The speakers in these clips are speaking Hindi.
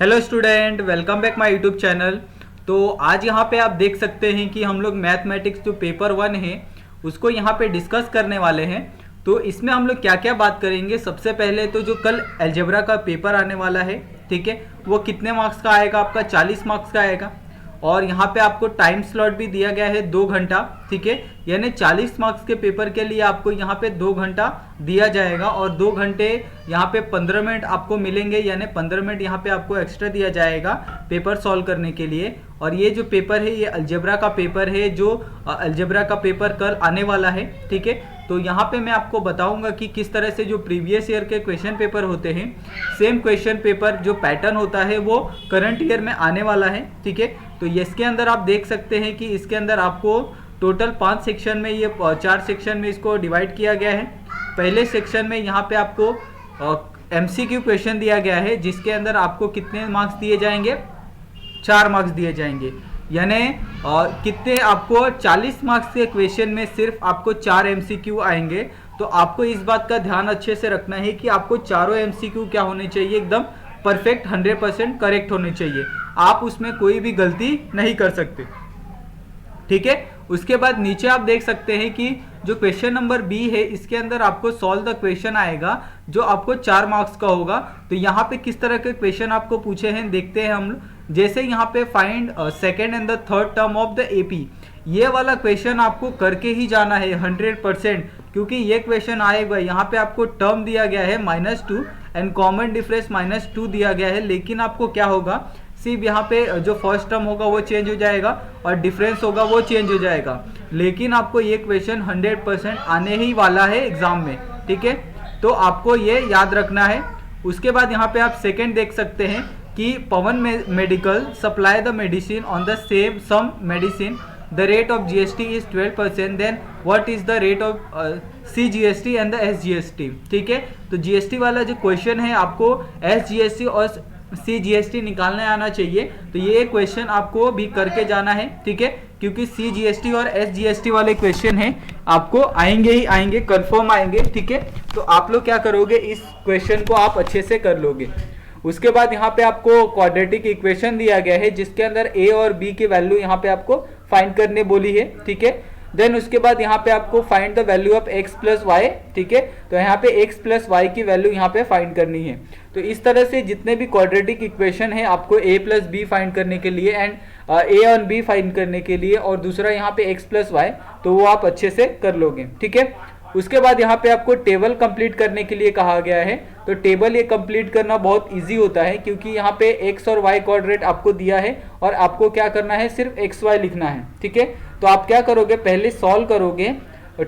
Hello student, welcome back my YouTube channel. तो आज यहाँ पे आप देख सकते हैं कि हम लोग मैथमेटिक्स जो पेपर 1 है उसको यहाँ पे डिस्कस करने वाले हैं। तो इसमें हम लोग क्या क्या बात करेंगे, सबसे पहले तो जो कल अलजेब्रा का पेपर आने वाला है, ठीक है, वो कितने मार्क्स का आएगा, आपका 40 मार्क्स का आएगा। और यहाँ पे आपको टाइम स्लॉट भी दिया गया है 2 घंटा, ठीक है, यानी 40 मार्क्स के पेपर के लिए आपको यहाँ पे 2 घंटा दिया जाएगा और 2 घंटे यहाँ पे 15 मिनट आपको मिलेंगे, यानी 15 मिनट यहाँ पे आपको एक्स्ट्रा दिया जाएगा पेपर सॉल्व करने के लिए। और ये जो पेपर है ये अलजेब्रा का पेपर है, जो अलजेब्रा का पेपर कल आने वाला है, ठीक है। तो यहाँ पे मैं आपको बताऊंगा कि किस तरह से जो प्रीवियस ईयर के क्वेश्चन पेपर होते हैं, सेम क्वेश्चन पेपर जो पैटर्न होता है वो करंट ईयर में आने वाला है, ठीक है। तो इसके अंदर आप देख सकते हैं कि इसके अंदर आपको टोटल 5 सेक्शन में, ये 4 सेक्शन में इसको डिवाइड किया गया है। पहले सेक्शन में यहाँ पे आपको एमसीक्यू क्वेश्चन दिया गया है, जिसके अंदर आपको कितने मार्क्स दिए जाएंगे, 4 मार्क्स दिए जाएंगे, यानी कितने आपको 40 मार्क्स के क्वेश्चन में सिर्फ आपको 4 एमसीक्यू आएंगे। तो आपको इस बात का ध्यान अच्छे से रखना है कि आपको चारों एमसीक्यू क्या होने चाहिए, एकदम परफेक्ट 100% करेक्ट होने चाहिए, आप उसमें कोई भी गलती नहीं कर सकते, ठीक है। उसके बाद नीचे आप देख सकते हैं कि जो क्वेश्चन नंबर बी है, इसके अंदर आपको सॉल्व द क्वेश्चन आएगा जो आपको 4 मार्क्स का होगा। तो यहाँ पे किस तरह के क्वेश्चन आपको पूछे हैं देखते हैं हम। जैसे यहाँ पे find second and the third term of the AP, ये वाला क्वेश्चन आपको करके ही जाना है 100%, क्योंकि ये क्वेश्चन आएगा। यहाँ पे आपको टर्म दिया गया है -2 एंड कॉमन डिफरेंस -2 दिया गया है, लेकिन आपको क्या होगा, सिर्फ यहाँ पे जो फर्स्ट टर्म होगा वो चेंज हो जाएगा और डिफरेंस होगा वो चेंज हो जाएगा, लेकिन आपको ये क्वेश्चन 100% आने ही वाला है एग्जाम में, ठीक है। तो आपको ये याद रखना है। उसके बाद यहाँ पे आप सेकेंड देख सकते हैं कि Pavan medical supply the medicine on the same some medicine, the rate of GST is 12%, then what is the rate of CGST and the SGST, ठीक है। तो जीएसटी वाला जो क्वेश्चन है, आपको SGST और CGST निकालने आना चाहिए। तो ये क्वेश्चन आपको भी करके जाना है, ठीक है, क्योंकि CGST और SGST वाले क्वेश्चन हैं आपको आएंगे ही आएंगे, कंफर्म आएंगे, ठीक है। तो आप लोग क्या करोगे, इस क्वेश्चन को आप अच्छे से कर लोगे। उसके बाद यहाँ पे आपको क्वाड्रेटिक इक्वेशन दिया गया है, जिसके अंदर A और B की वैल्यू यहाँ पे आपको फाइंड करने बोली है, ठीक है। देन उसके बाद यहाँ पे आपको find the value of x plus Y, ठीक है। तो यहाँ पे x प्लस वाई की वैल्यू यहाँ पे फाइंड करनी है। तो इस तरह से जितने भी क्वाड्रेटिक इक्वेशन है आपको a प्लस बी फाइंड करने के लिए एंड a और b फाइंड करने के लिए, और दूसरा यहाँ पे x प्लस वाई, तो वो आप अच्छे से कर लोगे, ठीक है। उसके बाद यहाँ पे आपको टेबल कंप्लीट करने के लिए कहा गया है। तो टेबल ये कंप्लीट करना बहुत इजी होता है, क्योंकि यहाँ पे x और y कोऑर्डिनेट आपको दिया है और आपको क्या करना है, सिर्फ xy लिखना है, ठीक है। तो आप क्या करोगे, पहले सॉल्व करोगे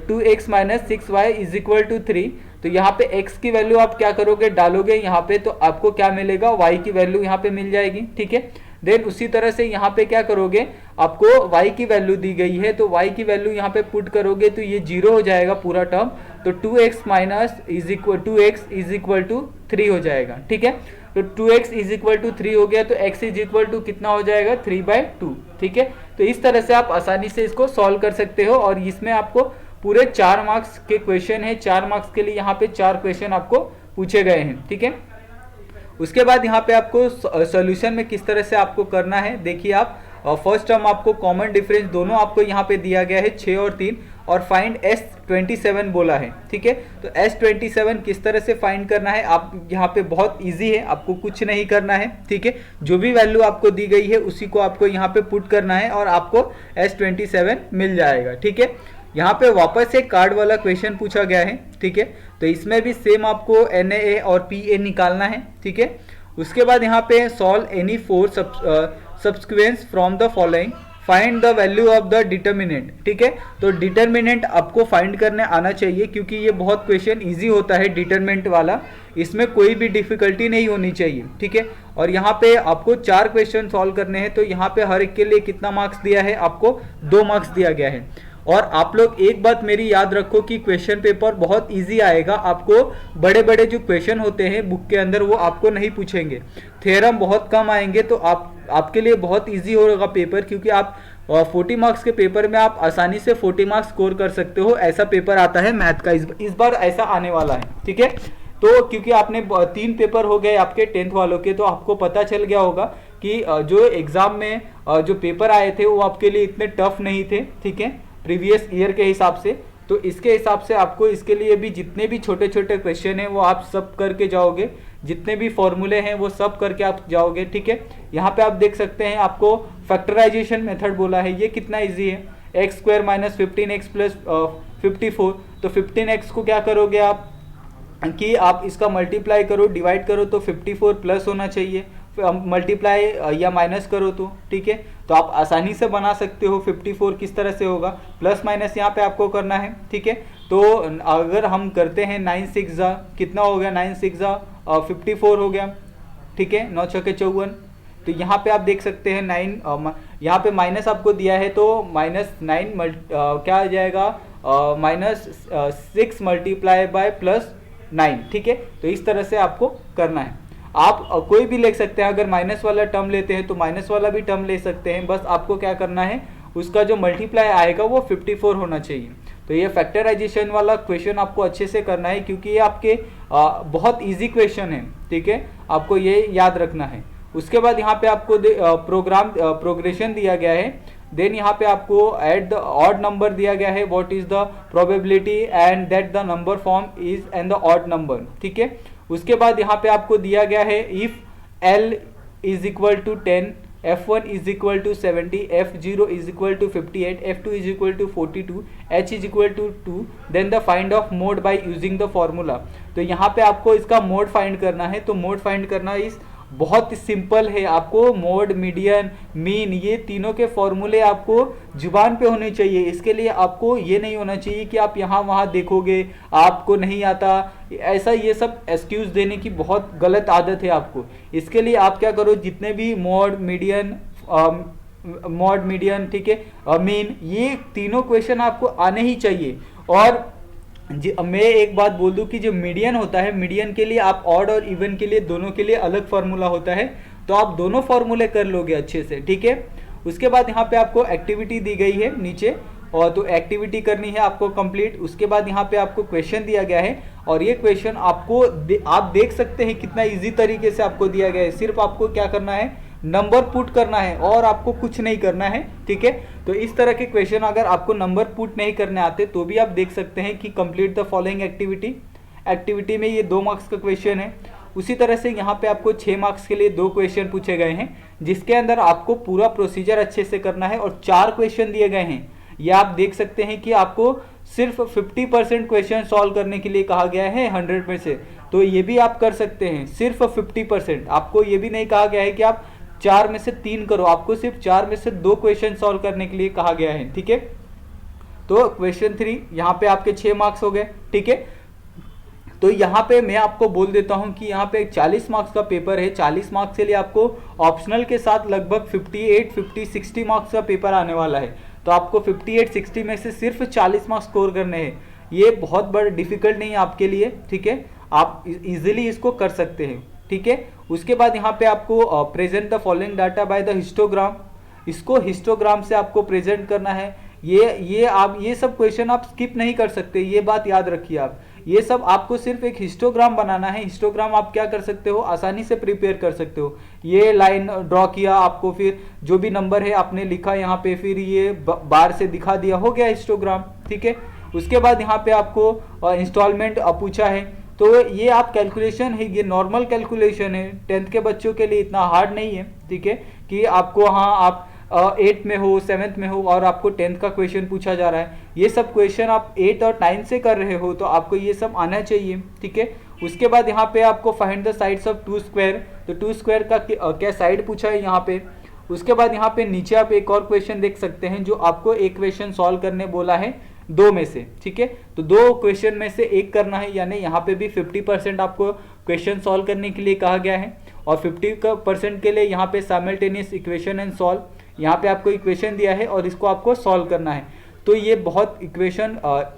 2x - 6y = 3। तो यहाँ पे x की वैल्यू आप क्या करोगे, डालोगे यहाँ पे, तो आपको क्या मिलेगा, y की वैल्यू यहाँ पे मिल जाएगी, ठीक है। देन उसी तरह से यहाँ पे क्या करोगे, आपको y की वैल्यू दी गई है, तो y की वैल्यू यहाँ पे पुट करोगे तो ये 0 हो जाएगा पूरा टर्म। तो 2x = 3 हो जाएगा, ठीक है। तो 2x = 3 हो गया, तो x = कितना हो जाएगा, 3/2, ठीक है। तो इस तरह से आप आसानी से इसको सॉल्व कर सकते हो, और इसमें आपको पूरे 4 मार्क्स के क्वेश्चन है। 4 मार्क्स के लिए यहाँ पे 4 क्वेश्चन आपको पूछे गए हैं, ठीक है। उसके बाद यहाँ पे आपको सॉल्यूशन में किस तरह से आपको करना है, देखिए आप फर्स्ट टर्म आपको कॉमन डिफरेंस दोनों आपको यहाँ पे दिया गया है 6 और 3, और फाइंड S27 बोला है, ठीक है। तो S27 किस तरह से फाइंड करना है, आप यहाँ पे बहुत इजी है, आपको कुछ नहीं करना है, ठीक है। जो भी वैल्यू आपको दी गई है उसी को आपको यहाँ पे पुट करना है और आपको S27 मिल जाएगा, ठीक है। यहाँ पे वापस से कार्ड वाला क्वेश्चन पूछा गया है, ठीक है। तो इसमें भी सेम आपको NA और PA निकालना है, ठीक है। उसके बाद यहाँ पे solve any 4 subsequence from the following, find the value of the determinant, ठीक है। तो डिटर्मिनेंट आपको फाइंड करने आना चाहिए, क्योंकि ये बहुत क्वेश्चन इजी होता है डिटर्मिनेंट वाला, इसमें कोई भी डिफिकल्टी नहीं होनी चाहिए, ठीक है। और यहाँ पे आपको 4 क्वेश्चन सॉल्व करने हैं। तो यहाँ पे हर एक के लिए कितना मार्क्स दिया है, आपको 2 मार्क्स दिया गया है। और आप लोग एक बात मेरी याद रखो कि क्वेश्चन पेपर बहुत इजी आएगा, आपको बड़े बड़े जो क्वेश्चन होते हैं बुक के अंदर वो आपको नहीं पूछेंगे, थ्योरम बहुत कम आएंगे। तो आपके लिए बहुत इजी होगा पेपर, क्योंकि आप 40 मार्क्स के पेपर में आप आसानी से 40 मार्क्स स्कोर कर सकते हो, ऐसा पेपर आता है मैथ का। इस बार ऐसा आने वाला है, ठीक है। तो क्योंकि आपने 3 पेपर हो गए आपके 10th वालों के, तो आपको पता चल गया होगा कि जो एग्जाम में जो पेपर आए थे वो आपके लिए इतने टफ नहीं थे, ठीक है, प्रीवियस ईयर के हिसाब से। तो इसके हिसाब से आपको इसके लिए भी जितने भी छोटे छोटे क्वेश्चन हैं वो आप सब करके जाओगे, जितने भी फॉर्मूले हैं वो सब करके आप जाओगे, ठीक है। यहाँ पे आप देख सकते हैं आपको फैक्टराइजेशन मेथड बोला है, ये कितना इजी है, x square minus 15x plus 54। तो 15x को क्या करोगे आप कि आप इसका मल्टीप्लाई करो, डिवाइड करो, तो 54 प्लस होना चाहिए, मल्टीप्लाई या माइनस करो तो, ठीक है। तो आप आसानी से बना सकते हो 54 किस तरह से होगा, प्लस माइनस यहाँ पे आपको करना है, ठीक है। तो अगर हम करते हैं 9 6 कितना हो गया, 9 6 54 हो गया, ठीक है, 9 6 54। तो यहाँ पे आप देख सकते हैं 9, यहाँ पे माइनस आपको दिया है तो -9 क्या आ जाएगा, -6 मल्टीप्लाई बाय +9, ठीक है। तो इस तरह से आपको करना है। आप कोई भी ले सकते हैं, अगर माइनस वाला टर्म लेते हैं तो माइनस वाला भी टर्म ले सकते हैं, बस आपको क्या करना है, उसका जो मल्टीप्लाई आएगा वो 54 होना चाहिए। तो ये फैक्टराइजेशन वाला क्वेश्चन आपको अच्छे से करना है, क्योंकि ये आपके बहुत इजी क्वेश्चन है, ठीक है, आपको ये याद रखना है। उसके बाद यहाँ पे आपको प्रोग्रेशन दिया गया है, देन यहाँ पे आपको एट द ऑड नंबर दिया गया है, what is the probability and that the number form is and the odd number, ठीक है। उसके बाद यहाँ पे आपको दिया गया है if L is equal to 10, F1 is equal to 70, F0 is equal to 58, F2 is equal to 42, H is equal to 2, then the find of mode by using the formula. तो यहाँ पे आपको इसका मोड फाइंड करना है। तो मोड फाइंड करना इस बहुत सिंपल है, आपको मोड, मीडियन, मीन, ये तीनों के फॉर्मूले आपको जुबान पे होने चाहिए। इसके लिए आपको ये नहीं होना चाहिए कि आप यहाँ वहाँ देखोगे, आपको नहीं आता, ऐसा ये सब एक्सक्यूज देने की बहुत गलत आदत है आपको। इसके लिए आप क्या करो, जितने भी मोड, मीडियन, ठीक है, मीन, ये तीनों क्वेश्चन आपको आने ही चाहिए। और मैं एक बात बोल दूं कि जो मीडियन होता है, मीडियन के लिए आप ऑड और इवन के लिए दोनों के लिए अलग फार्मूला होता है, तो आप दोनों फार्मूले कर लोगे अच्छे से, ठीक है। उसके बाद यहाँ पे आपको एक्टिविटी दी गई है नीचे, और तो एक्टिविटी करनी है आपको कंप्लीट। उसके बाद यहाँ पे आपको क्वेश्चन दिया गया है, और ये क्वेश्चन आपको आप देख सकते हैं कितना इजी तरीके से आपको दिया गया है। सिर्फ आपको क्या करना है, नंबर पुट करना है और आपको कुछ नहीं करना है, ठीक है। तो इस तरह के क्वेश्चन अगर आपको नंबर पुट नहीं करने आते तो भी आप देख सकते हैं कि कंप्लीट द फॉलोइंग एक्टिविटी में ये 2 मार्क्स का क्वेश्चन है। उसी तरह से यहाँ पे आपको 6 मार्क्स के लिए 2 क्वेश्चन पूछे गए हैं, जिसके अंदर आपको पूरा प्रोसीजर अच्छे से करना है, और 4 क्वेश्चन दिए गए हैं। ये आप देख सकते हैं कि आपको सिर्फ 50% क्वेश्चन सॉल्व करने के लिए कहा गया है 100 में से, तो ये भी आप कर सकते हैं सिर्फ 50%। आपको ये भी नहीं कहा गया है कि आप 4 में से 3 करो, आपको सिर्फ 4 में से 2 क्वेश्चन सॉल्व करने के लिए कहा गया है, ठीक है। तो क्वेश्चन 3 यहाँ पे आपके 6 मार्क्स हो गए, ठीक है। तो यहाँ पे मैं आपको बोल देता हूँ कि यहाँ पे 40 मार्क्स का पेपर है। 40 मार्क्स के लिए आपको ऑप्शनल के साथ लगभग 58, 50, 60 मार्क्स का पेपर आने वाला है। तो आपको 58, 60 में से सिर्फ 40 मार्क्स स्कोर करने हैं। ये बहुत बड़ा डिफिकल्ट नहीं है आपके लिए, ठीक है, आप इजीली इसको कर सकते हैं, ठीक है। उसके बाद यहाँ पे आपको present the following data by the histogram, इसको हिस्टोग्राम से आपको प्रेजेंट करना है। ये सब क्वेश्चन आप स्किप नहीं कर सकते, ये बात याद रखिए आप। ये सब आपको सिर्फ एक हिस्टोग्राम बनाना है। हिस्टोग्राम आप क्या कर सकते हो, आसानी से प्रिपेयर कर सकते हो। ये लाइन ड्रॉ किया आपको, फिर जो भी नंबर है आपने लिखा यहाँ पे, फिर ये बार से दिखा दिया, हो गया हिस्टोग्राम, ठीक है। उसके बाद यहाँ पे आपको इंस्टॉलमेंट पूछा है, तो ये आप कैलकुलेशन है, ये नॉर्मल कैलकुलेशन है, 10th के बच्चों के लिए इतना हार्ड नहीं है, ठीक है, कि आपको हाँ आप 8th में हो, 7th में हो और आपको 10th का क्वेश्चन पूछा जा रहा है। ये सब क्वेश्चन आप 8 और 9 से कर रहे हो, तो आपको ये सब आना चाहिए, ठीक है। उसके बाद यहाँ पे आपको find the sides of 2 square, तो 2 स्क्वायर का क्या साइड पूछा है यहाँ पे। उसके बाद यहाँ पे नीचे आप एक और क्वेश्चन देख सकते हैं, जो आपको एक क्वेश्चन सॉल्व करने बोला है 2 में से, ठीक है। तो 2 क्वेश्चन में से एक करना है, यानी यहाँ पे भी 50% आपको क्वेश्चन सॉल्व करने के लिए कहा गया है, और 50% के लिए यहाँ पे साइमल्टेनियस इक्वेशन एंड सॉल्व, यहाँ पे आपको इक्वेशन दिया है और इसको आपको सॉल्व करना है। तो ये बहुत इक्वेशन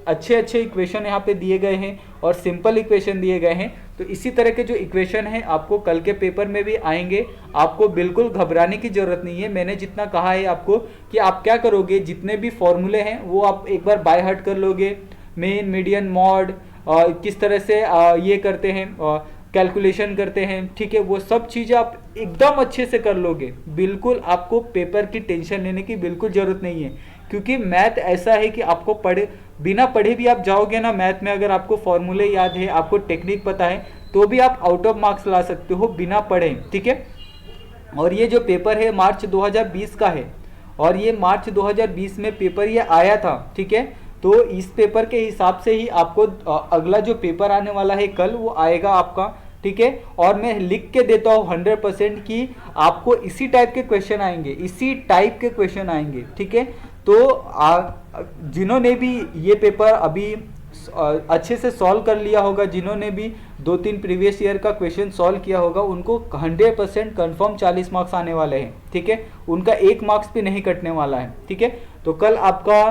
अच्छे इक्वेशन यहाँ पे दिए गए हैं और सिंपल इक्वेशन दिए गए हैं। तो इसी तरह के जो इक्वेशन हैं आपको कल के पेपर में भी आएंगे, आपको बिल्कुल घबराने की ज़रूरत नहीं है। मैंने जितना कहा है आपको कि आप क्या करोगे, जितने भी फॉर्मूले हैं वो आप एक बार बाय हार्ट कर लोगे, मेन, मीडियन, मॉड, किस तरह से ये करते हैं, कैलकुलेशन करते हैं, ठीक है, वो सब चीज़ें आप एकदम अच्छे से कर लोगे। बिल्कुल आपको पेपर की टेंशन लेने की बिल्कुल ज़रूरत नहीं है, क्योंकि मैथ ऐसा है कि आपको बिना पढ़े भी आप जाओगे ना मैथ में, अगर आपको फॉर्मूले याद है, आपको टेक्निक पता है, तो भी आप आउट ऑफ मार्क्स ला सकते हो बिना पढ़े, ठीक है। और ये जो पेपर है मार्च 2020 का है, और ये मार्च 2020 में पेपर ये आया था, ठीक है। तो इस पेपर के हिसाब से ही आपको अगला जो पेपर आने वाला है कल, वो आएगा आपका, ठीक है। और मैं लिख के देता हूँ 100% कि आपको इसी टाइप के क्वेश्चन आएंगे, इसी टाइप के क्वेश्चन आएंगे, ठीक है। तो जिन्होंने भी ये पेपर अभी अच्छे से सॉल्व कर लिया होगा, जिन्होंने भी 2-3 प्रीवियस ईयर का क्वेश्चन सॉल्व किया होगा, उनको 100% कन्फर्म 40 मार्क्स आने वाले हैं, ठीक है। उनका 1 मार्क्स भी नहीं कटने वाला है, ठीक है। तो कल आपका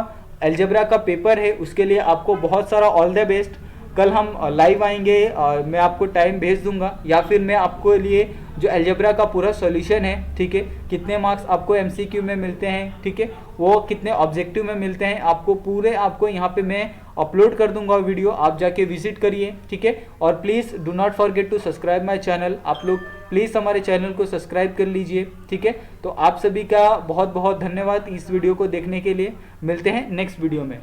अलजेब्रा का पेपर है, उसके लिए आपको बहुत सारा ऑल द बेस्ट। कल हम लाइव आएंगे और मैं आपको टाइम भेज दूंगा, या फिर मैं आपको लिए जो अलजेब्रा का पूरा सॉल्यूशन है, ठीक है, कितने मार्क्स आपको एमसीक्यू में मिलते हैं, ठीक है, वो कितने ऑब्जेक्टिव में मिलते हैं, आपको यहाँ पे मैं अपलोड कर दूंगा वीडियो, आप जाके विजिट करिए, ठीक है। और please do not forget to subscribe my channel. आप लोग प्लीज़ हमारे चैनल को सब्सक्राइब कर लीजिए, ठीक है। तो आप सभी का बहुत बहुत धन्यवाद इस वीडियो को देखने के लिए। मिलते हैं नेक्स्ट वीडियो में।